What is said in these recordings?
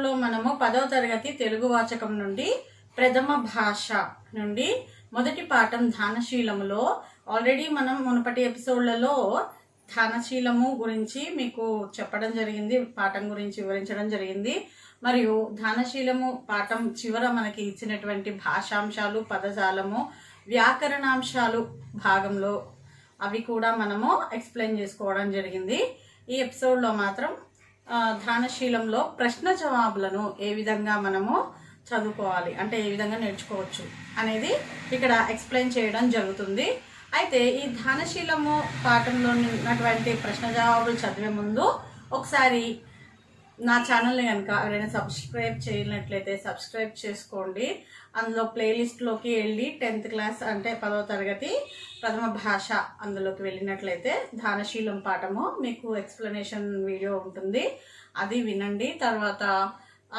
ఎపిసోడ్లో మనము 10వ తరగతి తెలుగు వాచకం నుండి ప్రథమ భాష నుండి మొదటి పాఠం దానశీలములో ఆల్రెడీ మనం మునుపటి ఎపిసోడ్లలో దానశీలము గురించి మీకు చెప్పడం జరిగింది, పాఠం గురించి వివరించడం జరిగింది. మరియు దానశీలము పాఠం చివర మనకి ఇచ్చినటువంటి భాషాంశాలు, పదజాలము, వ్యాకరణాంశాలు భాగంలో అవి కూడా మనము ఎక్స్ప్లెయిన్ చేసుకోవడం జరిగింది. ఈ ఎపిసోడ్లో మాత్రం దానశీలంలో ప్రశ్న జవాబులను ఏ విధంగా మనము చదువుకోవాలి, అంటే ఏ విధంగా నేర్చుకోవచ్చు అనేది ఇక్కడ ఎక్స్ప్లెయిన్ చేయడం జరుగుతుంది. అయితే ఈ దానశీలము పాఠంలో ఉన్నటువంటి ప్రశ్న జవాబులు చదివే ముందు ఒకసారి నా ఛానల్ని కనుక ఎవరైనా సబ్స్క్రైబ్ చేయనట్లయితే సబ్స్క్రైబ్ చేసుకోండి. అందులో ప్లేలిస్ట్లోకి వెళ్ళి 10th క్లాస్ అంటే 10వ తరగతి ప్రథమ భాష అందులోకి వెళ్ళినట్లయితే దానశీలం పాఠము మీకు ఎక్స్ప్లెనేషన్ వీడియో ఉంటుంది, అది వినండి.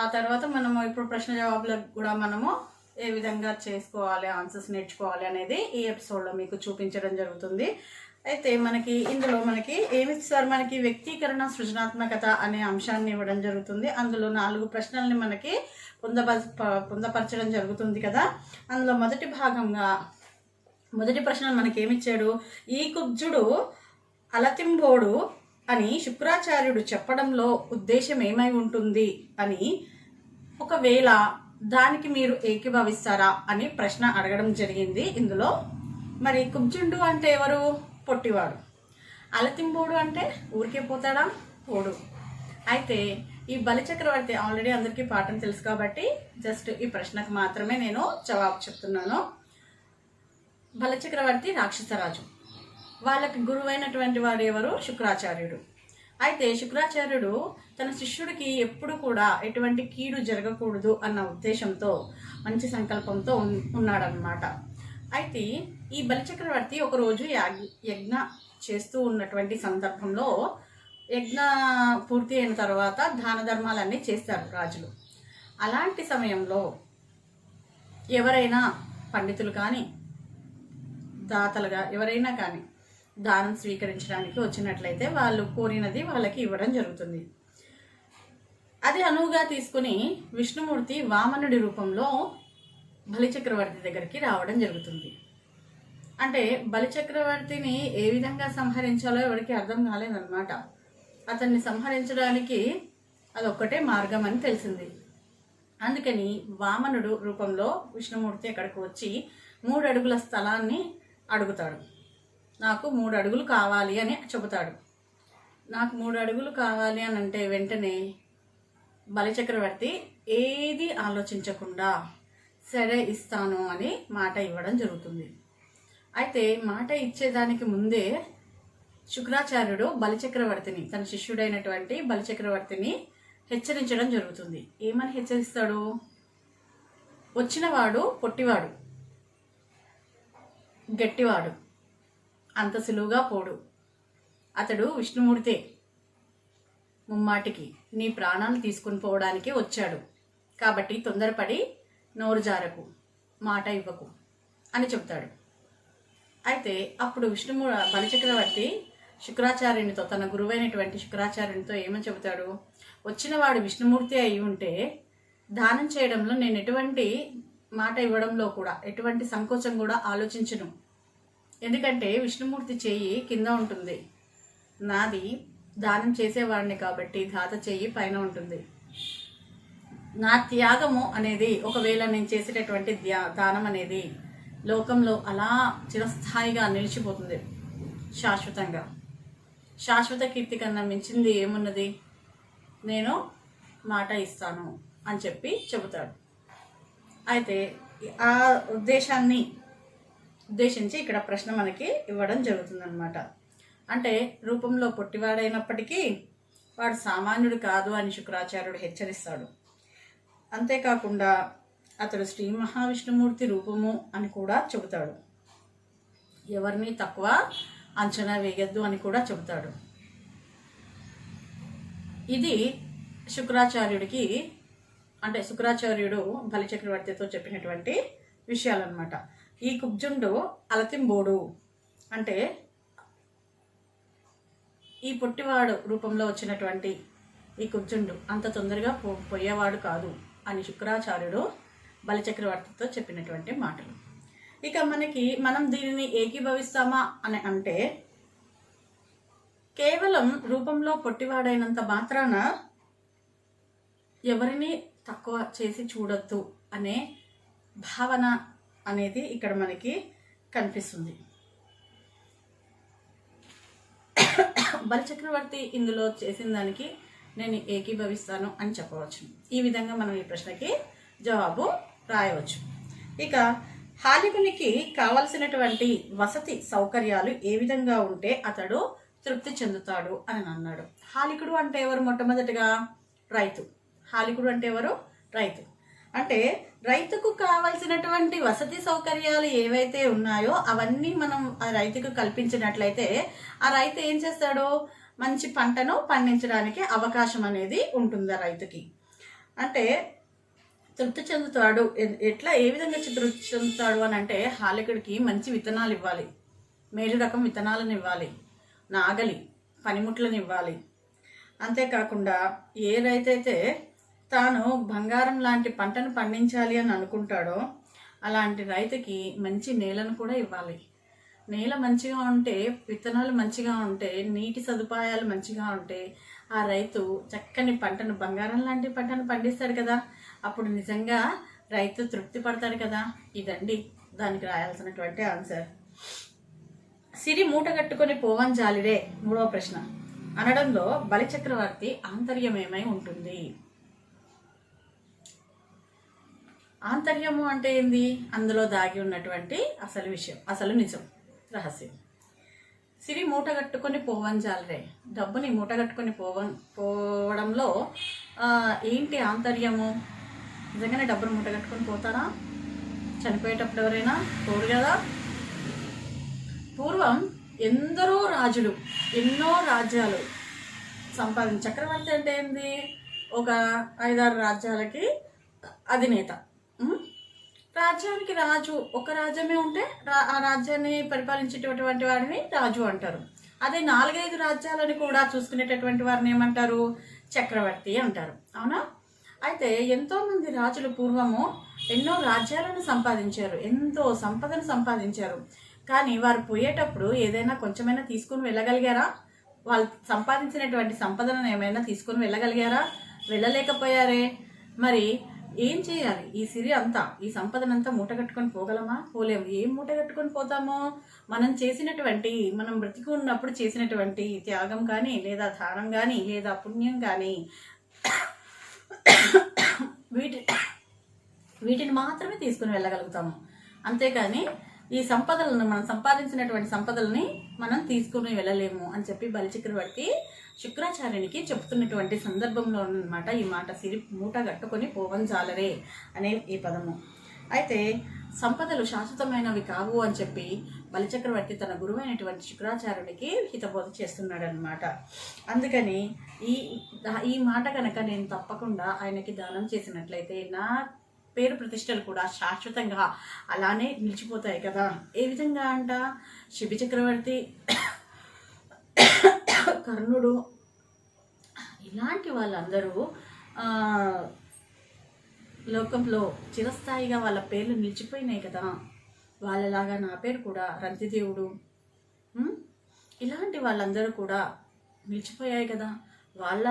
ఆ తర్వాత మనము ఇప్పుడు ప్రశ్న జవాబులకు కూడా మనము ఏ విధంగా చేసుకోవాలి, ఆన్సర్స్ నేర్చుకోవాలి అనేది ఈ ఎపిసోడ్లో మీకు చూపించడం జరుగుతుంది. అయితే ఇందులో మనకి ఏమి ఇస్తారు, మనకి వ్యక్తీకరణ సృజనాత్మకత అనే అంశాన్ని ఇవ్వడం జరుగుతుంది. అందులో 4 ప్రశ్నల్ని మనకి పొందపరచడం జరుగుతుంది కదా. అందులో మొదటి ప్రశ్న మనకి ఏమిచ్చాడు, ఈ కుబ్జుడు అలతింబోడు అని శుక్రాచార్యుడు చెప్పడంలో ఉద్దేశం ఏమై ఉంటుంది అని, ఒకవేళ దానికి మీరు ఏకీభవిస్తారా అని ప్రశ్న అడగడం జరిగింది. ఇందులో మరి కుబ్జుండు అంటే ఎవరు? పొట్టివాడు. అలతింబోడు అంటే ఊరికే పోతాడా? పోడు. అయితే ఈ బలిచక్రవర్తి ఆల్రెడీ అందరికీ పాఠం తెలుసు కాబట్టి జస్ట్ ఈ ప్రశ్నకు మాత్రమే నేను జవాబు చెప్తున్నాను. బలిచక్రవర్తి రాక్షసరాజు, వాళ్ళకి గురువైనటువంటి వాడు ఎవరు? శుక్రాచార్యుడు. అయితే శుక్రాచార్యుడు తన శిష్యుడికి ఎప్పుడు కూడా ఎటువంటి కీడు జరగకూడదు అన్న ఉద్దేశంతో, మంచి సంకల్పంతో ఉన్నాడనమాట. అయితే ఈ బలిచక్రవర్తి ఒకరోజు యజ్ఞ చేస్తూ ఉన్నటువంటి సందర్భంలో, యజ్ఞ పూర్తి అయిన తర్వాత దాన ధర్మాలన్నీ చేస్తారు రాజులు. అలాంటి సమయంలో ఎవరైనా పండితులు కానీ దాతలుగా ఎవరైనా కానీ దానం స్వీకరించడానికి వచ్చినట్లయితే వాళ్ళు కోరినది వాళ్ళకి ఇవ్వడం జరుగుతుంది. అది అనువుగా తీసుకుని విష్ణుమూర్తి వామనుడి రూపంలో బలిచక్రవర్తి దగ్గరికి రావడం జరుగుతుంది. అంటే బలిచక్రవర్తిని ఏ విధంగా సంహరించాలో ఎవరికి అర్థం కాలేదన్నమాట. అతన్ని సంహరించడానికి అదొక్కటే మార్గం అని తెలిసింది. అందుకని వామనుడు రూపంలో విష్ణుమూర్తి అక్కడికి వచ్చి 3 అడుగుల స్థలాన్ని అడుగుతాడు. నాకు 3 అడుగులు కావాలి అని చెబుతాడు. నాకు 3 అడుగులు కావాలి అని అంటే వెంటనే బలిచక్రవర్తి ఏది ఆలోచించకుండా సరే ఇస్తాను అని మాట ఇవ్వడం జరుగుతుంది. అయితే మాట ఇచ్చేదానికి ముందే శుక్రాచార్యుడు బలిచక్రవర్తిని, తన శిష్యుడైనటువంటి బలిచక్రవర్తిని హెచ్చరించడం జరుగుతుంది. ఏమని హెచ్చరిస్తాడు? వచ్చినవాడు పొట్టివాడు, గట్టివాడు, అంత సులువుగా పోడు. అతడు విష్ణుమూర్తే, ముమ్మాటికి నీ ప్రాణాలు తీసుకుని పోవడానికి వచ్చాడు. కాబట్టి తొందరపడి నోరు జారకు, మాట ఇవ్వకు అని చెప్తాడు. అయితే అప్పుడు బలిచక్రవర్తి శుక్రాచార్యునితో, తన గురువైనటువంటి శుక్రాచార్యునితో ఏమని చెబుతాడు? వచ్చినవాడు విష్ణుమూర్తి అయి ఉంటే దానం చేయడంలో నేను ఎటువంటి మాట ఇవ్వడంలో కూడా ఎటువంటి సంకోచం కూడా ఆలోచించను. ఎందుకంటే విష్ణుమూర్తి చెయ్యి కింద ఉంటుంది, నాది దానం చేసేవాడిని కాబట్టి దాత చెయ్యి పైన ఉంటుంది. నా త్యాగము అనేది, ఒకవేళ నేను చేసేటటువంటి దానం అనేది లోకంలో అలా చిరస్థాయిగా నిలిచిపోతుంది, శాశ్వతంగా. శాశ్వత కీర్తి కన్నా మించింది ఏమున్నది? నేను మాట ఇస్తాను అని చెప్పి చెబుతాడు. అయితే ఆ ఉద్దేశించి ఇక్కడ ప్రశ్న మనకి ఇవ్వడం జరుగుతుందన్నమాట. అంటే రూపంలో పొట్టివాడైనప్పటికీ వాడు సామాన్యుడు కాదు అని శుక్రాచార్యుడు హెచ్చరిస్తాడు. అంతేకాకుండా అతడు శ్రీ మహావిష్ణుమూర్తి రూపము అని కూడా చెబుతాడు. ఎవరిని తక్కువ అంచనా వేయద్దు అని కూడా చెబుతాడు. ఇది శుక్రాచార్యుడు బలిచక్రవర్తితో చెప్పినటువంటి విషయాలన్నమాట. ఈ కుబ్జుండు అలతింబోడు అంటే ఈ పొట్టివాడు రూపంలో వచ్చినటువంటి ఈ కుజుండు అంత తొందరగా పోయేవాడు కాదు అని శుక్రాచార్యుడు బలిచక్రవర్తితో చెప్పినటువంటి మాటలు. ఇక మనం దీనిని ఏకీభవిస్తామా అని అంటే, కేవలం రూపంలో పొట్టివాడైనంత మాత్రాన ఎవరిని తక్కువ చేసి చూడొద్దు అనే భావన అనేది ఇక్కడ మనకి కనిపిస్తుంది. బలిచక్రవర్తి ఇందులో చేసిన దానికి నేను ఏకీభవిస్తాను అని చెప్పవచ్చు. ఈ విధంగా మనం ఈ ప్రశ్నకి జవాబు రాయవచ్చు. ఇక హాలికునికి కావలసినటువంటి వసతి సౌకర్యాలు ఏ విధంగా ఉంటే అతడు తృప్తి చెందుతాడు అని అన్నాడు. హాలికుడు అంటే ఎవరు? మొట్టమొదటిగా రైతు. హాలికుడు అంటే ఎవరు? రైతు. అంటే రైతుకు కావలసినటువంటి వసతి సౌకర్యాలు ఏవైతే ఉన్నాయో అవన్నీ మనం ఆ రైతుకు కల్పించినట్లయితే ఆ రైతు ఏం చేస్తాడు? మంచి పంటను పండించడానికి అవకాశం అనేది ఉంటుంది ఆ రైతుకి. అంటే తృప్తి చెందుతాడు. ఏ విధంగా తృప్తి చెందుతాడు అని అంటే, హాలికుడికి మంచి విత్తనాలు ఇవ్వాలి, మేలు రకం విత్తనాలను ఇవ్వాలి, నాగలి పనిముట్లను ఇవ్వాలి. అంతేకాకుండా ఏ రైతైతే తాను బంగారం లాంటి పంటను పండించాలి అని అనుకుంటాడో అలాంటి రైతుకి మంచి నేలను కూడా ఇవ్వాలి. నేల మంచిగా ఉంటే, విత్తనాలు మంచిగా ఉంటే, నీటి సదుపాయాలు మంచిగా ఉంటే ఆ రైతు చక్కని పంటను, బంగారం లాంటి పంటను పండిస్తాడు కదా. అప్పుడు నిజంగా రైతు తృప్తి పడతాడు కదా. ఇదండి దానికి రాయాల్సినటువంటి ఆన్సర్. సిరి మూట కట్టుకొని పోవంజాలిరే మూడవ ప్రశ్న అనడంలో బలిచక్రవర్తి ఆంతర్యమేమై ఉంటుంది? ఆంతర్యము అంటే ఏంది? అందులో దాగి ఉన్నటువంటి అసలు విషయం, అసలు నిజం, రహస్యం. సిరి మూట కట్టుకొని పోవంజాలరే, డబ్బుని మూట కట్టుకొని పోవడంలో ఏంటి ఆంతర్యము? నిజంగానే డబ్బును మూట కట్టుకొని పోతారా? చనిపోయేటప్పుడు ఎవరైనా పోరు కదా. పూర్వం ఎందరో రాజులు ఎన్నో రాజ్యాలు చక్రవర్తి అంటే ఏంది? ఒక 5-6 రాజ్యాలకి అధినేత. రాజ్యానికి రాజు, ఒక రాజ్యమే ఉంటే ఆ రాజ్యాన్ని పరిపాలించేటటువంటి వాడిని రాజు అంటారు. అదే 4-5 రాజ్యాలని కూడా చూసుకునేటటువంటి వారిని ఏమంటారు? చక్రవర్తి అంటారు. అవునా? అయితే ఎంతోమంది రాజులు పూర్వము ఎన్నో రాజ్యాలను సంపాదించారు, ఎంతో సంపదను సంపాదించారు. కానీ వారు పోయేటప్పుడు ఏదైనా కొంచెమైనా తీసుకుని వెళ్ళగలిగారా? వాళ్ళు సంపాదించినటువంటి సంపదను ఏమైనా తీసుకుని వెళ్ళగలిగారా? వెళ్ళలేకపోయారే. మరి ఏం చేయాలి? ఈ సిరి అంతా, ఈ సంపదనంతా మూట కట్టుకొని పోగలమా? పోలేము. ఏం మూట కట్టుకొని పోతామో? మనం బ్రతికి ఉన్నప్పుడు చేసినటువంటి త్యాగం కానీ, లేదా దానం కానీ, లేదా పుణ్యం కానీ, వీటిని మాత్రమే తీసుకుని వెళ్ళగలుగుతాము. అంతేకాని ఈ సంపదలను, మనం సంపాదించినటువంటి సంపదలని మనం తీసుకుని వెళ్ళలేము అని చెప్పి బలిచక్రవర్తి శుక్రాచార్యునికి చెప్తున్నటువంటి సందర్భంలో అన్నమాట ఈ మాట. సిరి మూట కట్టుకొని పోవంజాలరే అనే ఈ పదము. అయితే సంపదలు శాశ్వతమైనవి కావు అని చెప్పి బలిచక్రవర్తి తన గురువైనటువంటి శుక్రాచార్యునికి హితబోధ చేస్తున్నాడు అనమాట. అందుకని ఈ మాట కనుక నేను తప్పకుండా ఆయనకి దానం చేసినట్లయితే నా పేరు ప్రతిష్టలు కూడా శాశ్వతంగా అలానే నిలిచిపోతాయి కదా. ఏ విధంగా అంట? శిబి చక్రవర్తి, కర్ణుడు, ఇలాంటి వాళ్ళందరూ లోకంలో చిరస్థాయిగా వాళ్ళ పేర్లు నిలిచిపోయినాయి కదా. వాళ్ళలాగా నా పేరు కూడా, రంతిదేవుడు, ఇలాంటి వాళ్ళందరూ కూడా నిలిచిపోయాయి కదా. వాళ్ళ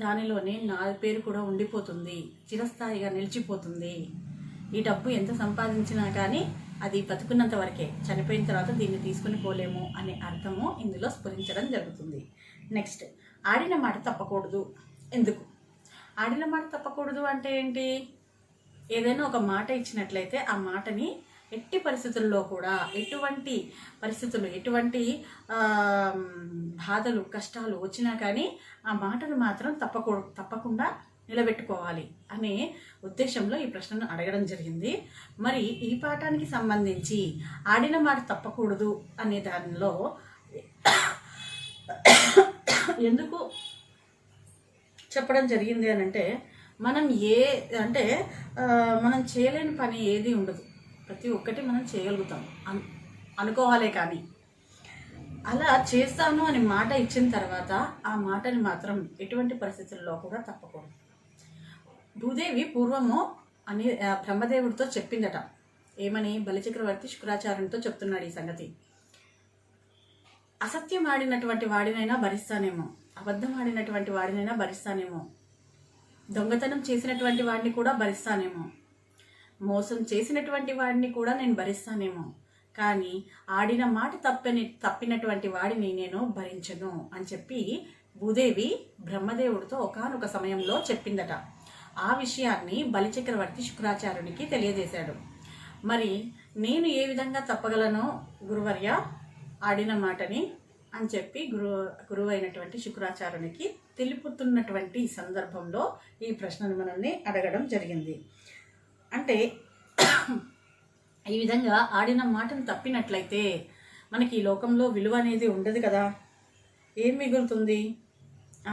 దానిలోనే నా పేరు కూడా ఉండిపోతుంది, చిరస్థాయిగా నిలిచిపోతుంది. ఈ డబ్బు ఎంత సంపాదించినా కానీ అది బతుకున్నంత వరకే, చనిపోయిన తర్వాత దీన్ని తీసుకుని పోలేము అనే అర్థము ఇందులో స్ఫురించడం జరుగుతుంది. నెక్స్ట్, ఆడిన మాట తప్పకూడదు. ఎందుకు ఆడిన మాట తప్పకూడదు అంటే ఏంటి? ఏదైనా ఒక మాట ఇచ్చినట్లయితే ఆ మాటని ఎట్టి పరిస్థితుల్లో కూడా, ఎటువంటి పరిస్థితులు, ఎటువంటి బాధలు, కష్టాలు వచ్చినా కానీ ఆ మాటను మాత్రం తప్పకుండా నిలబెట్టుకోవాలి అనే ఉద్దేశంలో ఈ ప్రశ్నను అడగడం జరిగింది. మరి ఈ పాఠానికి సంబంధించి ఆడిన మాట తప్పకూడదు అనే దానిలో ఎందుకు చెప్పడం జరిగింది అని అంటే, మనం చేయలేని పని ఏది ఉండదు, ప్రతి ఒక్కటి మనం చేయగలుగుతాం అనుకోవాలే. కానీ అలా చేస్తాను అని మాట ఇచ్చిన తర్వాత ఆ మాటని మాత్రం ఎటువంటి పరిస్థితుల్లో కూడా తప్పకూడదు. భూదేవి పూర్వము అని బ్రహ్మదేవుడితో చెప్పిందట. ఏమని? బలిచక్రవర్తి శుక్రాచార్యునితో చెప్తున్నాడు ఈ సంగతి. అసత్యం ఆడినటువంటి వాడినైనా భరిస్తానేమో, అబద్ధం ఆడినటువంటి వాడినైనా భరిస్తానేమో, దొంగతనం చేసినటువంటి వాడిని కూడా భరిస్తానేమో, మోసం చేసినటువంటి వాడిని కూడా నేను భరిస్తానేమో, కానీ ఆడిన మాట తప్పినటువంటి వాడిని నేను భరించను అని చెప్పి భూదేవి బ్రహ్మదేవుడితో ఒకానొక సమయంలో చెప్పిందట. ఆ విషయాన్ని బలిచక్రవర్తి శుక్రాచార్యునికి తెలియజేశాడు. మరి నేను ఏ విధంగా తప్పగలను గురువర్య ఆడిన మాటని అని చెప్పి గురువు అయినటువంటి శుక్రాచార్యునికి తెలుపుతున్నటువంటి సందర్భంలో ఈ ప్రశ్నను మనల్ని అడగడం జరిగింది. అంటే ఈ విధంగా ఆడిన మాటను తప్పినట్లయితే మనకి ఈ లోకంలో విలువ అనేది ఉండదు కదా. ఏం మిగులుతుంది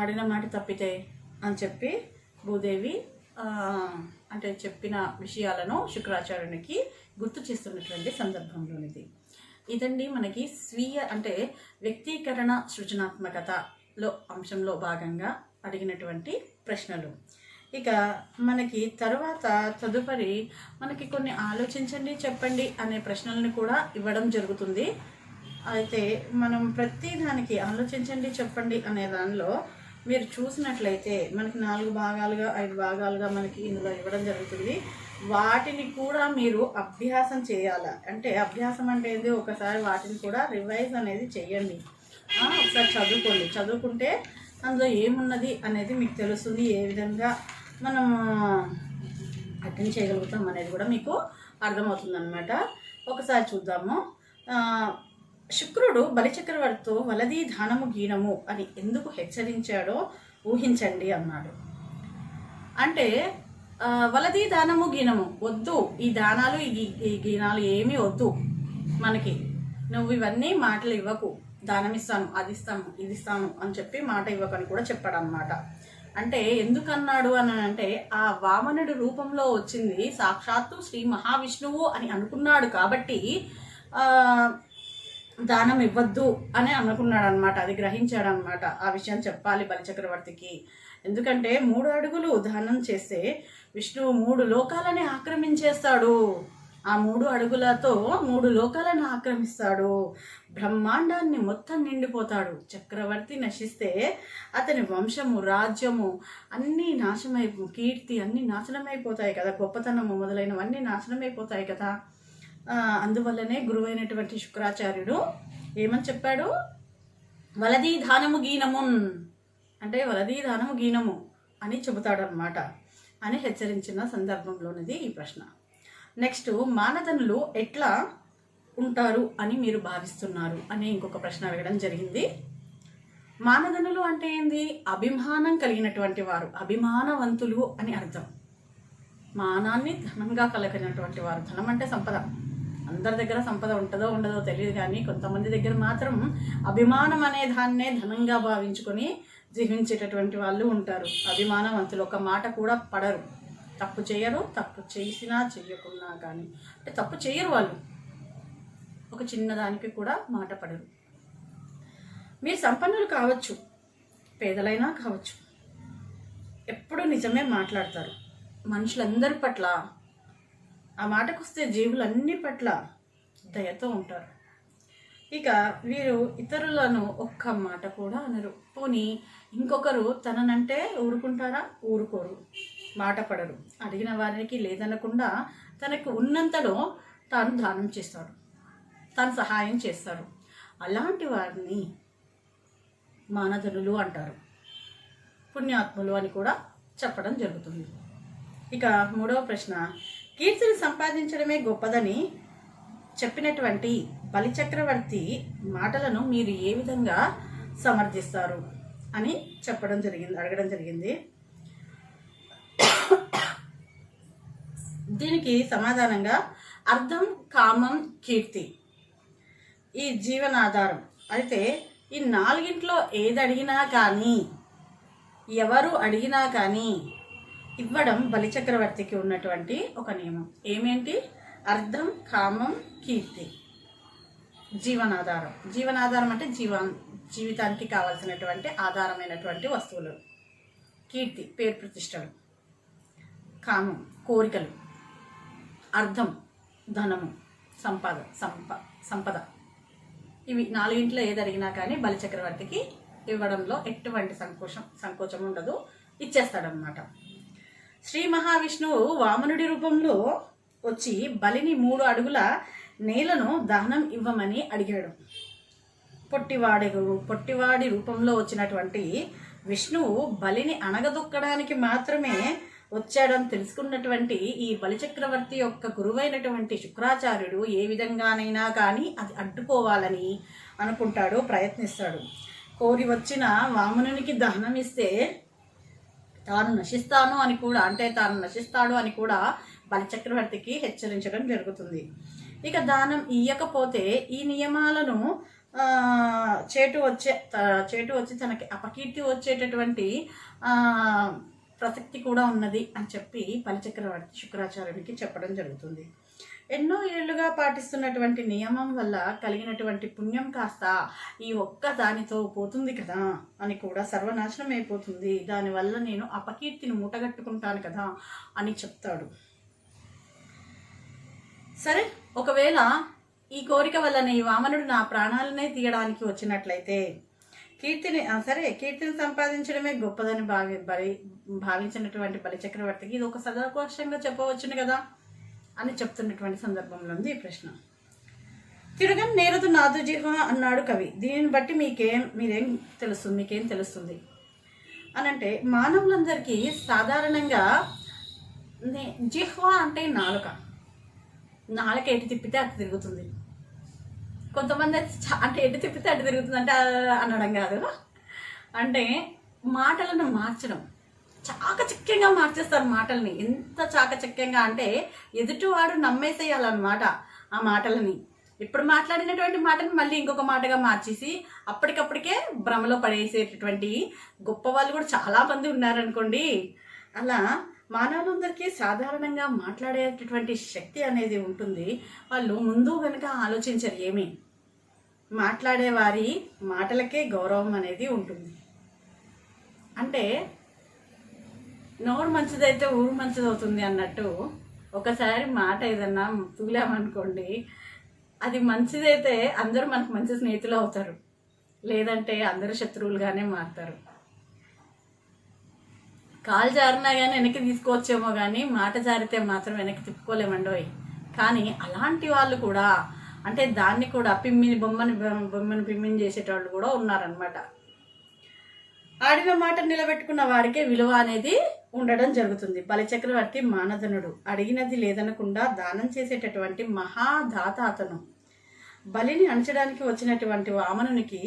ఆడిన మాట తప్పితే అని చెప్పి భూదేవి అంటే చెప్పిన విషయాలను శుక్రాచార్యునికి గుర్తు చేస్తున్నటువంటి సందర్భంలోనిది. ఇదండి మనకి స్వీయ అంటే వ్యక్తీకరణ సృజనాత్మకతలో అంశంలో భాగంగా అడిగినటువంటి ప్రశ్నలు. ఇక మనకి తదుపరి మనకి కొన్ని ఆలోచించండి చెప్పండి అనే ప్రశ్నలను కూడా ఇవ్వడం జరుగుతుంది. అయితే మనం ప్రతి దానికి ఆలోచించండి చెప్పండి అనే దానిలో మీరు చూసినట్లయితే మనకి 4 భాగాలుగా 5 భాగాలుగా మనకి ఇందులో ఇవ్వడం జరుగుతుంది. వాటిని కూడా మీరు అభ్యాసం చేయాలి. అంటే అభ్యాసం అంటే ఏంది? ఒకసారి వాటిని కూడా రివైజ్ అనేది చేయండి. ఒకసారి చదువుకుంటే అందులో ఏమున్నది అనేది మీకు తెలుస్తుంది. ఏ విధంగా మనం అటెండ్ చేయగలుగుతాం అనేది కూడా మీకు అర్థమవుతుంది అన్నమాట. ఒకసారి చూద్దాము. శుక్రుడు బలిచక్రవర్తితో వలది దానము గీనము అని ఎందుకు హెచ్చరించాడో ఊహించండి అన్నాడు. అంటే వలది దానము గీనము వద్దు, ఈ దానాలు ఈ గీనాలు ఏమీ వద్దు మనకి, నువ్వు ఇవన్నీ మాటలు ఇవ్వకు, దానం ఇస్తాను, అది ఇస్తాను, ఇది ఇస్తాను అని చెప్పి మాట ఇవ్వకని కూడా చెప్పాడు అన్నమాట. అంటే ఎందుకన్నాడు అని అంటే ఆ వామనుడి రూపంలో వచ్చింది సాక్షాత్తు శ్రీ మహావిష్ణువు అని అనుకున్నాడు కాబట్టి దానం ఇవ్వద్దు అని అనుకున్నాడు అనమాట. అది గ్రహించాడు అనమాట. ఆ విషయం చెప్పాలి బలిచక్రవర్తికి. ఎందుకంటే 3 అడుగులు దానం చేస్తే విష్ణువు 3 లోకాలని ఆక్రమించేస్తాడు. ఆ 3 అడుగులతో 3 లోకాలను ఆక్రమిస్తాడు. బ్రహ్మాండాన్ని మొత్తం నిండిపోతాడు. చక్రవర్తి నశిస్తే అతని వంశము, రాజ్యము అన్నీ కీర్తి అన్నీ నాశనమైపోతాయి కదా. గొప్పతనము మొదలైనవన్నీ నాశనమైపోతాయి కదా. అందువల్లనే గురువైనటువంటి శుక్రాచార్యుడు ఏమని చెప్పాడు? వలది దానము గీనమున్ అంటే వలది దానము గీనము అని చెబుతాడు అన్నమాట అని హెచ్చరించిన సందర్భంలోనిది ఈ ప్రశ్న. నెక్స్ట్, మానధనులు ఎట్లా ఉంటారు అని మీరు భావిస్తున్నారు అని ఇంకొక ప్రశ్న అడగడం జరిగింది. మానధనులు అంటే ఏంది? అభిమానం కలిగినటువంటి వారు, అభిమానవంతులు అని అర్థం. మానాన్ని ధనంగా కలిగినటువంటి వారు. ధనం అంటే సంపద. అందరి దగ్గర సంపద ఉంటుందో ఉండదో తెలియదు, కానీ కొంతమంది దగ్గర మాత్రం అభిమానం అనే దాన్నే ధనంగా భావించుకొని జీవించేటటువంటి వాళ్ళు ఉంటారు. అభిమానవంతులు. ఒక మాట కూడా పడరు, తప్పు చేయరు. తప్పు చేసినా చెయ్యకున్నా కానీ అంటే తప్పు చేయరు వాళ్ళు. ఒక చిన్నదానికి కూడా మాట పడరు. మీరు సంపన్నులు కావచ్చు, పేదలైనా కావచ్చు, ఎప్పుడూ నిజమే మాట్లాడతారు. మనుషులందరి పట్ల, ఆ మాటకొస్తే జీవులన్నీ పట్ల దయతో ఉంటారు. ఇక వీరు ఇతరులను ఒక్క మాట కూడా అనరు. పోనీ ఇంకొకరు తననంటే ఊరుకుంటారా? ఊరుకోరు, మాట పడరు. అడిగిన వారికి లేదనకుండా తనకు ఉన్నంతలో తాను దానం చేస్తాడు, తాను సహాయం చేస్తాడు. అలాంటి వారిని మానధనులు అంటారు, పుణ్యాత్ములు అని కూడా చెప్పడం జరుగుతుంది. ఇక 3వ ప్రశ్న, కీర్తిని సంపాదించడమే గొప్పదని చెప్పినటువంటి బలిచక్రవర్తి మాటలను మీరు ఏ విధంగా సమర్థిస్తారు అని అడగడం జరిగింది. దీనికి సమాధానంగా అర్థం, కామం, కీర్తి ఈ జీవనాధారం. అయితే ఈ 4గింట్లో ఏది అడిగినా కానీ, ఎవరు అడిగినా కానీ ఇవ్వడం బలిచక్రవర్తికి ఉన్నటువంటి ఒక నియమం. ఏమేంటి? అర్థం, కామం, కీర్తి. జీవనాధారం. జీవనాధారం అంటే జీవితానికి కావాల్సినటువంటి ఆధారమైనటువంటి వస్తువులు. కీర్తి, పేరు ప్రతిష్టలు. కామం, కోరికలు. అర్థం, ధనము, సంపద. ఇవి నాలుగింట్లో ఏది అడిగినా కానీ బలిచక్రవర్తికి ఇవ్వడంలో ఎటువంటి సంకోచం ఉండదు, ఇచ్చేస్తాడనమాట. శ్రీ మహావిష్ణువు వామనుడి రూపంలో వచ్చి బలిని 3 అడుగుల నేలను దానం ఇవ్వమని అడిగాడు. పొట్టివాడి రూపంలో వచ్చినటువంటి విష్ణువు బలిని అణగదొక్కడానికి మాత్రమే వచ్చాడని తెలుసుకున్నటువంటి ఈ బలిచక్రవర్తి యొక్క గురువైనటువంటి శుక్రాచార్యుడు ఏ విధంగానైనా కానీ అది అడ్డుకోవాలని అనుకుంటాడు, ప్రయత్నిస్తాడు. కోరి వచ్చిన వామనునికి దహనం ఇస్తే తాను నశిస్తాడు అని కూడా బలిచక్రవర్తికి హెచ్చరించడం జరుగుతుంది. ఇక దానం ఇయ్యకపోతే ఈ నియమాలను చేటు వచ్చి తనకి అపకీర్తి వచ్చేటటువంటి ప్రసక్తి కూడా ఉన్నది అని చెప్పి బలిచక్రవర్తి శుక్రాచార్యునికి చెప్పడం జరుగుతుంది. ఎన్నో ఏళ్లుగా పాటిస్తున్నటువంటి నియమం వల్ల కలిగినటువంటి పుణ్యం కాస్త ఈ ఒక్క దానితో పోతుంది కదా అని కూడా సర్వనాశనం అయిపోతుంది, దానివల్ల నేను అపకీర్తిని మూటగట్టుకుంటాను కదా అని చెప్తాడు. సరే, ఒకవేళ ఈ కోరిక వల్లనే ఈ వామనుడు నా ప్రాణాలనే తీయడానికి వచ్చినట్లయితే కీర్తిని సంపాదించడమే గొప్పదని భావించినటువంటి బలిచక్రవర్తికి ఇది ఒక సదాకోశంగా చెప్పవచ్చును కదా అని చెప్తున్నటువంటి సందర్భంలో ఉంది ఈ ప్రశ్న. తిరగని నేరదు నాదు జిహ్వ అన్నాడు కవి. దీనిని బట్టి మీకేం తెలుస్తుంది అనంటే, మానవులందరికీ సాధారణంగా జిహ్వ అంటే నాలుక ఎటు తిప్పితే అటు తిరుగుతుంది. కొంతమంది అంటే ఎటు తిప్పితే అటు తిరుగుతుంది అంటే అనడం కాదు, అంటే మాటలను మార్చడం, చాకచక్యంగా మార్చేస్తారు మాటల్ని. ఎంత చాకచక్యంగా అంటే ఎదుటివాడు నమ్మేసేయాలన్నమాట ఆ మాటలని. ఇప్పుడు మాట్లాడినటువంటి మాటని మళ్ళీ ఇంకొక మాటగా మార్చేసి అప్పటికప్పటికే భ్రమలో పడేసేటటువంటి గొప్ప వాళ్ళు కూడా చాలా మంది ఉన్నారనుకోండి. అలా మానవులందరికీ సాధారణంగా మాట్లాడేటటువంటి శక్తి అనేది ఉంటుంది. వాళ్ళు ముందు వెనుక ఆలోచించరు ఏమీ. మాట్లాడే వారి మాటలకే గౌరవం అనేది ఉంటుంది. అంటే నోరు మంచిదైతే ఊరు మంచిదవుతుంది అన్నట్టు, ఒకసారి మాట ఏదన్నా తూలామనుకోండి, అది మంచిదైతే అందరూ మనకు మంచి స్నేహితులు అవుతారు, లేదంటే అందరూ శత్రువులుగానే మారుతారు. కాలు జారినా కానీ వెనక్కి తీసుకోవచ్చేమో కానీ మాట జారితే మాత్రం వెనక్కి తిప్పుకోలేమండోయ్. కానీ అలాంటి వాళ్ళు కూడా, అంటే దాన్ని కూడా బొమ్మని పిమ్మిని చేసేటవాళ్ళు కూడా ఉన్నారనమాట. ఆడిన మాట నిలబెట్టుకున్న వాడికే విలువ అనేది ఉండడం జరుగుతుంది. బలిచక్రవర్తి మానధనుడు, అడిగినది లేదనకుండా దానం చేసేటటువంటి మహాదాత అతను. బలిని అణచడానికి వచ్చినటువంటి వామనునికి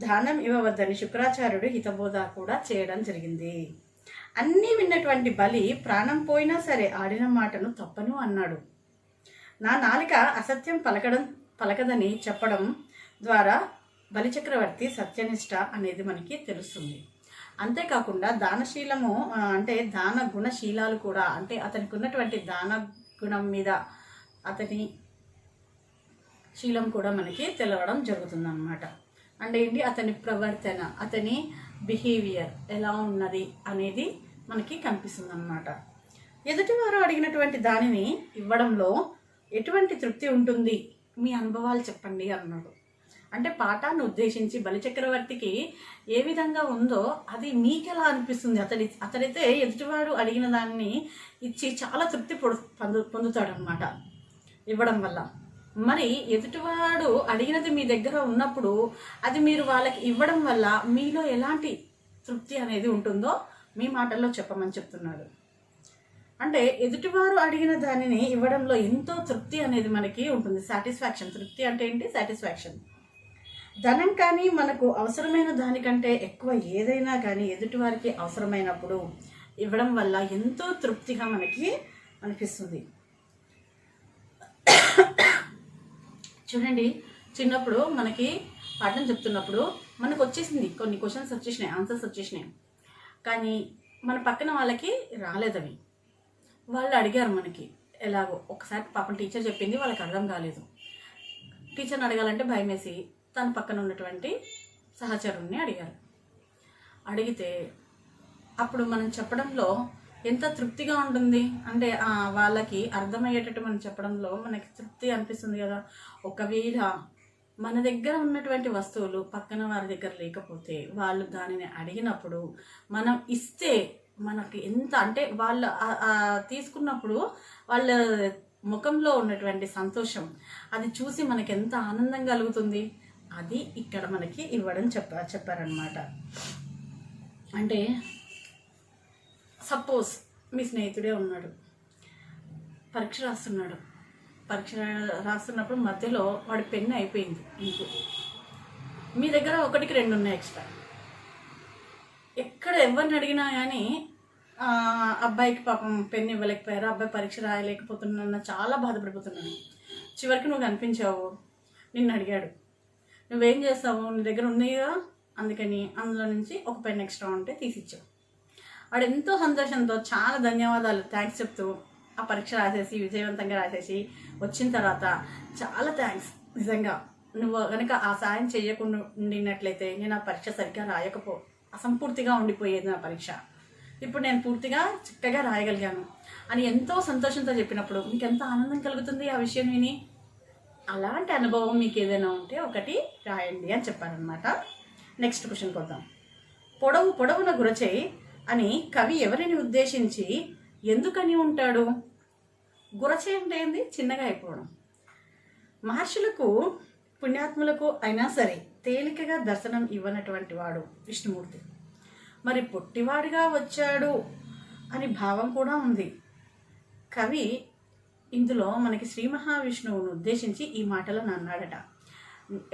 దానం ఇవ్వవద్దని శుక్రాచార్యుడు హితబోధ కూడా చేయడం జరిగింది. అన్నీ విన్నటువంటి బలి ప్రాణం పోయినా సరే ఆడిన మాటను తప్పను అన్నాడు. నా నాలిక అసత్యం పలకదని చెప్పడం ద్వారా బలిచక్రవర్తి సత్యనిష్ట అనేది మనకి తెలుస్తుంది. అంతేకాకుండా దానశీలము అంటే దాన గుణశీలాలు కూడా, అంటే అతనికి ఉన్నటువంటి దాన గుణం మీద అతని శీలం కూడా మనకి తెలవడం జరుగుతుందన్నమాట. అంటే ఏంటి, అతని ప్రవర్తన, అతని బిహేవియర్ ఎలా ఉన్నది అనేది మనకి కనిపిస్తుంది అన్నమాట. ఎదుటివారు అడిగినటువంటి దానిని ఇవ్వడంలో ఎటువంటి తృప్తి ఉంటుంది, మీ అనుభవాలు చెప్పండి అన్నాడు. అంటే పాఠాన్ని ఉద్దేశించి బలిచక్రవర్తికి ఏ విధంగా ఉందో అది మీకెలా అనిపిస్తుంది? అతడైతే ఎదుటివాడు అడిగిన దాన్ని ఇచ్చి చాలా తృప్తి పొందుతాడనమాట ఇవ్వడం వల్ల. మరి ఎదుటివాడు అడిగినది మీ దగ్గర ఉన్నప్పుడు అది మీరు వాళ్ళకి ఇవ్వడం వల్ల మీలో ఎలాంటి తృప్తి అనేది ఉంటుందో మీ మాటల్లో చెప్పమని చెప్తున్నాడు. అంటే ఎదుటివారు అడిగిన దానిని ఇవ్వడంలో ఎంతో తృప్తి అనేది మనకి ఉంటుంది. సాటిస్ఫాక్షన్. తృప్తి అంటే ఏంటి? సాటిస్ఫాక్షన్. ధనం కానీ మనకు అవసరమైన దానికంటే ఎక్కువ ఏదైనా కానీ ఎదుటివారికి అవసరమైనప్పుడు ఇవ్వడం వల్ల ఎంతో తృప్తిగా మనకి అనిపిస్తుంది. చూడండి, చిన్నప్పుడు మనకి పాఠం చెప్తున్నప్పుడు మనకు వచ్చేసింది, కొన్ని క్వశ్చన్స్ వచ్చేసినాయి, ఆన్సర్స్ వచ్చేసినాయి, కానీ మన పక్కన వాళ్ళకి రాలేదవి. వాళ్ళు అడిగారు మనకి ఎలాగో. ఒకసారి పాపం టీచర్ చెప్పింది వాళ్ళకి అర్థం కాలేదు. టీచర్ని అడగాలంటే భయమేసి తన పక్కన ఉన్నటువంటి సహచరుణ్ణి అడిగారు. అడిగితే అప్పుడు మనం చెప్పడంలో ఎంత తృప్తిగా ఉంటుంది అంటే వాళ్ళకి అర్థమయ్యేటట్టు మనం చెప్పడంలో మనకి తృప్తి అనిపిస్తుంది కదా. ఒకవేళ మన దగ్గర ఉన్నటువంటి వస్తువులు పక్కన వారి దగ్గర లేకపోతే వాళ్ళు దానిని అడిగినప్పుడు మనం ఇస్తే మనకి ఎంత అంటే వాళ్ళు తీసుకున్నప్పుడు వాళ్ళ ముఖంలో ఉన్నటువంటి సంతోషం అది చూసి మనకి ఎంత ఆనందం కలుగుతుంది. అది ఇక్కడ మనకి ఇవ్వడం చెప్పారనమాట. అంటే సపోజ్ మీ స్నేహితుడే ఉన్నాడు, పరీక్ష రాస్తున్నప్పుడు మధ్యలో వాడి పెన్ను అయిపోయింది. మీ దగ్గర 1కి 2 ఉన్నాయి ఎక్స్ట్రా. ఎక్కడ ఎవరిని అడిగినా కానీ అబ్బాయికి పాపం పెన్ను ఇవ్వలేకపోయారు, అబ్బాయి పరీక్ష రాయలేకపోతున్నా చాలా బాధపడిపోతున్నాను. చివరికి నువ్వు కనిపించావు, నిన్ను అడిగాడు, నువ్వేం చేస్తావు, నీ దగ్గర ఉన్నాయి కదా, అందుకని అందులో నుంచి ఒక పెన్ ఎక్స్ట్రా ఉంటే తీసిచ్చావు. వాడు ఎంతో సంతోషంతో చాలా ధన్యవాదాలు థ్యాంక్స్ చెప్తూ ఆ పరీక్ష రాసేసి విజయవంతంగా రాసేసి వచ్చిన తర్వాత చాలా థ్యాంక్స్, నిజంగా నువ్వు కనుక ఆ సాయం చేయకుండా ఉండినట్లయితే నేను ఆ పరీక్ష సరిగ్గా అసంపూర్తిగా ఉండిపోయేది నా పరీక్ష, ఇప్పుడు నేను పూర్తిగా చక్కగా రాయగలిగాను అని ఎంతో సంతోషంతో చెప్పినప్పుడు మీకు ఎంత ఆనందం కలుగుతుంది ఆ విషయం విని. అలాంటి అనుభవం మీకు ఏదైనా ఉంటే ఒకటి రాయండి అని చెప్పారనమాట. నెక్స్ట్ క్వశ్చన్కి వద్దాం. పొడవున గురచేయి అని కవి ఎవరిని ఉద్దేశించి ఎందుకని ఉంటాడు? గురచేయి అంటే ఏంది? చిన్నగా అయిపోవడం. మహర్షులకు పుణ్యాత్ములకు అయినా సరే తేలికగా దర్శనం ఇవ్వనటువంటి వాడు విష్ణుమూర్తి. మరి పొట్టివాడిగా వచ్చాడు అని భావం కూడా ఉంది. కవి ఇందులో మనకి శ్రీ మహావిష్ణువును ఉద్దేశించి ఈ మాటలను అన్నాడట.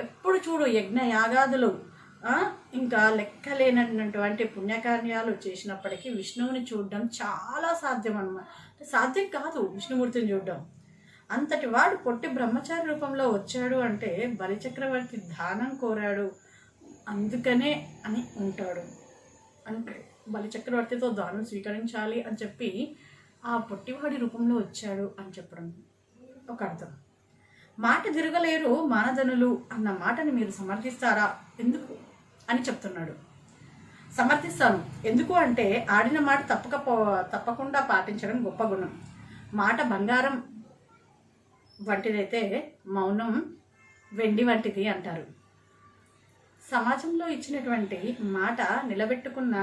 ఎప్పుడు చూడు యజ్ఞ యాగాదులు ఇంకా లెక్కలేనటువంటి పుణ్యకార్యాలు చేసినప్పటికీ విష్ణువుని చూడడం చాలా సాధ్యం అన్నమాట. సాధ్యం కాదు విష్ణుమూర్తిని చూడడం. అంతటి వాడు పొట్టి బ్రహ్మచారి రూపంలో వచ్చాడు అంటే బలిచక్రవర్తి దానం కోరాడు అందుకనే అని ఉంటాడు. అంటే బలిచక్రవర్తితో దానం స్వీకరించాలి అని చెప్పి ఆ పొట్టివాడి రూపంలో వచ్చాడు అని చెప్పడం ఒక అర్థం. మాట తిరగలేరు మానధనులు అన్న మాటని మీరు సమర్థిస్తారా? ఎందుకు అని చెప్తున్నాడు. సమర్థిస్తాను. ఎందుకు అంటే ఆడిన మాట తప్పకుండా పాటించడం గొప్ప గుణం. మాట బంగారం వంటిదైతే మౌనం వెండి వంటిది అంటారు. సమాజంలో ఇచ్చినటువంటి మాట నిలబెట్టుకున్న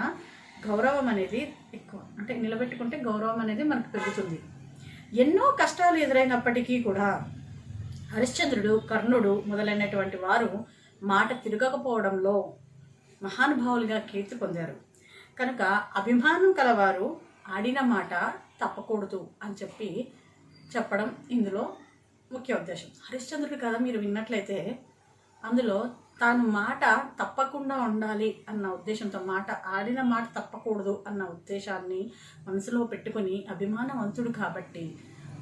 గౌరవం అనేది ఎక్కువ, అంటే నిలబెట్టుకుంటే గౌరవం అనేది మనకు పెరుగుతుంది. ఎన్నో కష్టాలు ఎదురైనప్పటికీ కూడా హరిశ్చంద్రుడు, కర్ణుడు మొదలైనటువంటి వారు మాట తిరగకపోవడంలో మహానుభావులుగా కీర్తి పొందారు. కనుక అభిమానం కలవారు ఆడిన మాట తప్పకూడదు అని చెప్పడం ఇందులో ముఖ్య ఉద్దేశం. హరిశ్చంద్రుడి కథ మీరు విన్నట్లయితే అందులో తాను మాట తప్పకుండా ఉండాలి అన్న ఉద్దేశంతో, ఆడిన మాట తప్పకూడదు అన్న ఉద్దేశాన్ని మనసులో పెట్టుకుని అభిమానవంతుడు కాబట్టి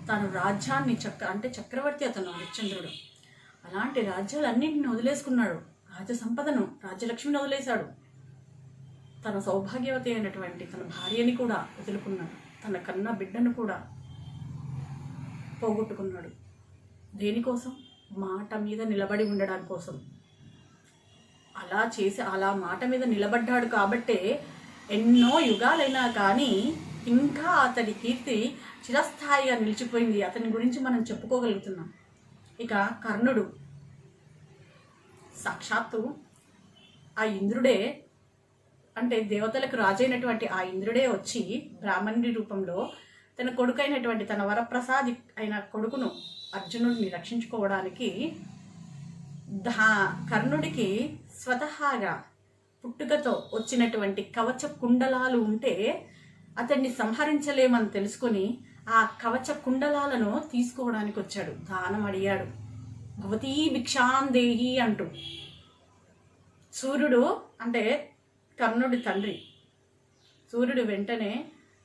తాను రాజ్యాన్ని అంటే చక్రవర్తి అతను హరిశ్చంద్రుడు. అలాంటి రాజ్యాలన్నింటిని వదిలేసుకున్నాడు. రాజ్య సంపదను, రాజ్యలక్ష్మిని వదిలేశాడు. తన సౌభాగ్యవతి అయినటువంటి తన భార్యని కూడా వదులుకున్నాడు. తన కన్న బిడ్డను కూడా పోగొట్టుకున్నాడు. దేనికోసం? మాట మీద నిలబడి ఉండడం కోసం. అలా మాట మీద నిలబడ్డాడు కాబట్టే ఎన్నో యుగాలైనా కానీ ఇంకా అతడి కీర్తి చిరస్థాయిగా నిలిచిపోయింది. అతని గురించి మనం చెప్పుకోగలుగుతున్నాం. ఇక కర్ణుడు సాక్షాత్తు ఆ ఇంద్రుడే, అంటే దేవతలకు రాజైనటువంటి ఆ ఇంద్రుడే వచ్చి బ్రాహ్మణుడి రూపంలో తన కొడుకైనటువంటి తన వరప్రసాది అయిన కొడుకును అర్జునుడిని రక్షించుకోవడానికి కర్ణుడికి స్వతహాగా పుట్టుకతో వచ్చినటువంటి కవచ కుండలాలు ఉంటే అతన్ని సంహరించలేమని తెలుసుకొని ఆ కవచ కుండలాలను తీసుకోవడానికి వచ్చాడు. దానం అడిగాడు. భవతీ భిక్షాం దేహి అంటూ. సూర్యుడు అంటే కర్ణుడి తండ్రి, సూర్యుడు వెంటనే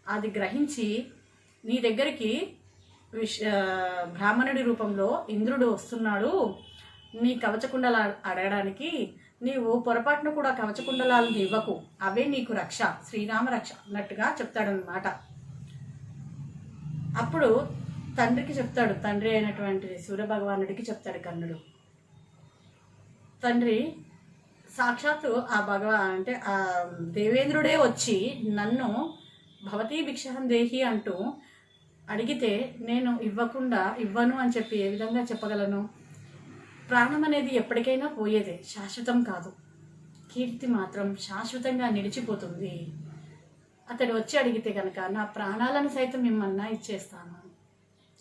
అది గ్రహించి నీ దగ్గరికి బ్రాహ్మణుడి రూపంలో ఇంద్రుడు వస్తున్నాడు నీ కవచకుండలాలు అడగడానికి, నీవు పొరపాటును కూడా కవచకుండలాలను ఇవ్వకు, అవే నీకు రక్ష, శ్రీరామ రక్ష అన్నట్టుగా చెప్తాడనమాట. అప్పుడు తండ్రికి చెప్తాడు, తండ్రి అయినటువంటి సూర్యభగవానుడికి చెప్తాడు కర్ణుడు, తండ్రి సాక్షాత్తు ఆ అంటే ఆ దేవేంద్రుడే వచ్చి నన్ను భవతీ భిక్షహం దేహి అంటూ అడిగితే నేను ఇవ్వను అని చెప్పి ఏ విధంగా చెప్పగలను? ప్రాణం అనేది ఎప్పటికైనా పోయేదే, శాశ్వతం కాదు. కీర్తి మాత్రం శాశ్వతంగా నిలిచిపోతుంది. అతడు వచ్చి అడిగితే కనుక నా ప్రాణాలను సైతం మిమ్మల్ని ఇచ్చేస్తాను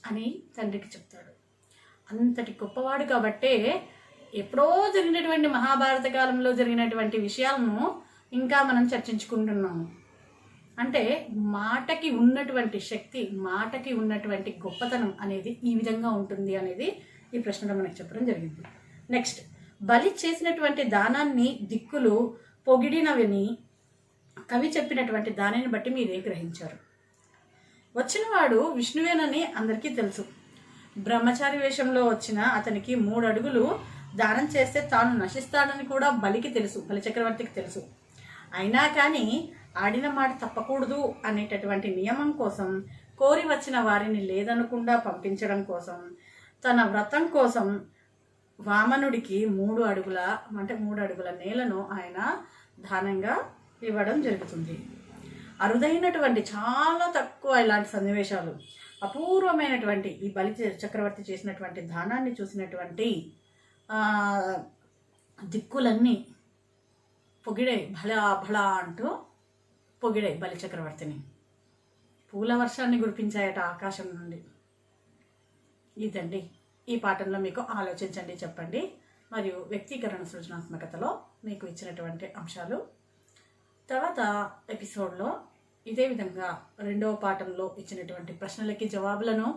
అని తండ్రికి చెప్తాడు. అంతటి గొప్పవాడు కాబట్టే ఎప్పుడో జరిగినటువంటి మహాభారత కాలంలో జరిగినటువంటి విషయాలను ఇంకా మనం చర్చించుకుంటున్నాము. అంటే మాటకి ఉన్నటువంటి శక్తి, మాటకి ఉన్నటువంటి గొప్పతనం అనేది ఈ విధంగా ఉంటుంది అనేది ఈ ప్రశ్నలో మనకు చెప్పడం జరిగింది. నెక్స్ట్, బలి చేసినటువంటి దానాన్ని దిక్కులు పొగిడినవని కవి చెప్పినటువంటి దానిని బట్టి మీరే గ్రహించారు. వచ్చినవాడు విష్ణువేనని అందరికీ తెలుసు. బ్రహ్మచారి వేషంలో వచ్చిన అతనికి 3 అడుగులు దానం చేస్తే తాను నశిస్తాడని కూడా బలికి తెలుసు, బలిచక్రవర్తికి తెలుసు. అయినా కానీ ఆడిన మాట తప్పకూడదు అనేటటువంటి నియమం కోసం, కోరి వచ్చిన వారిని లేదనకుండా పంపించడం కోసం, తన వ్రతం కోసం వామనుడికి 3 అడుగుల నేలను ఆయన దానంగా ఇవ్వడం జరుగుతుంది. అరుదైనటువంటి, చాలా తక్కువ ఇలాంటి సన్నివేశాలు, అపూర్వమైనటువంటి ఈ బలి చక్రవర్తి చేసినటువంటి దానాన్ని చూసినటువంటి దిక్కులన్నీ పొగిడే, భళా భళా అంటూ పొగిడే బలి చక్రవర్తిని. పూల వర్షాన్ని కురిపించాయట ఆకాశం నుండి. ఇదండి ఈ పాఠంలో మీకు ఆలోచించండి, చెప్పండి మరియు వ్యక్తీకరణ సృజనాత్మకతలో మీకు ఇచ్చినటువంటి అంశాలు. తర్వాత ఎపిసోడ్లో ఇదే విధంగా 2వ పాఠంలో ఇచ్చినటువంటి ప్రశ్నలకి జవాబులను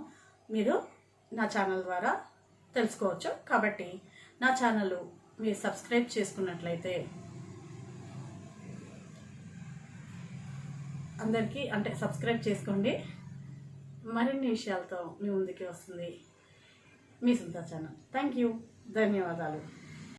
మీరు నా ఛానల్ ద్వారా తెలుసుకోవచ్చు. కాబట్టి నా ఛానల్ మీరు సబ్స్క్రైబ్ చేసుకున్నట్లయితే అందరికీ సబ్స్క్రైబ్ చేసుకోండి. మరిన్ని విషయాలతో మీ ముందుకి వస్తుంది మీ సుంతా ఛానల్. థ్యాంక్ యూ, ధన్యవాదాలు.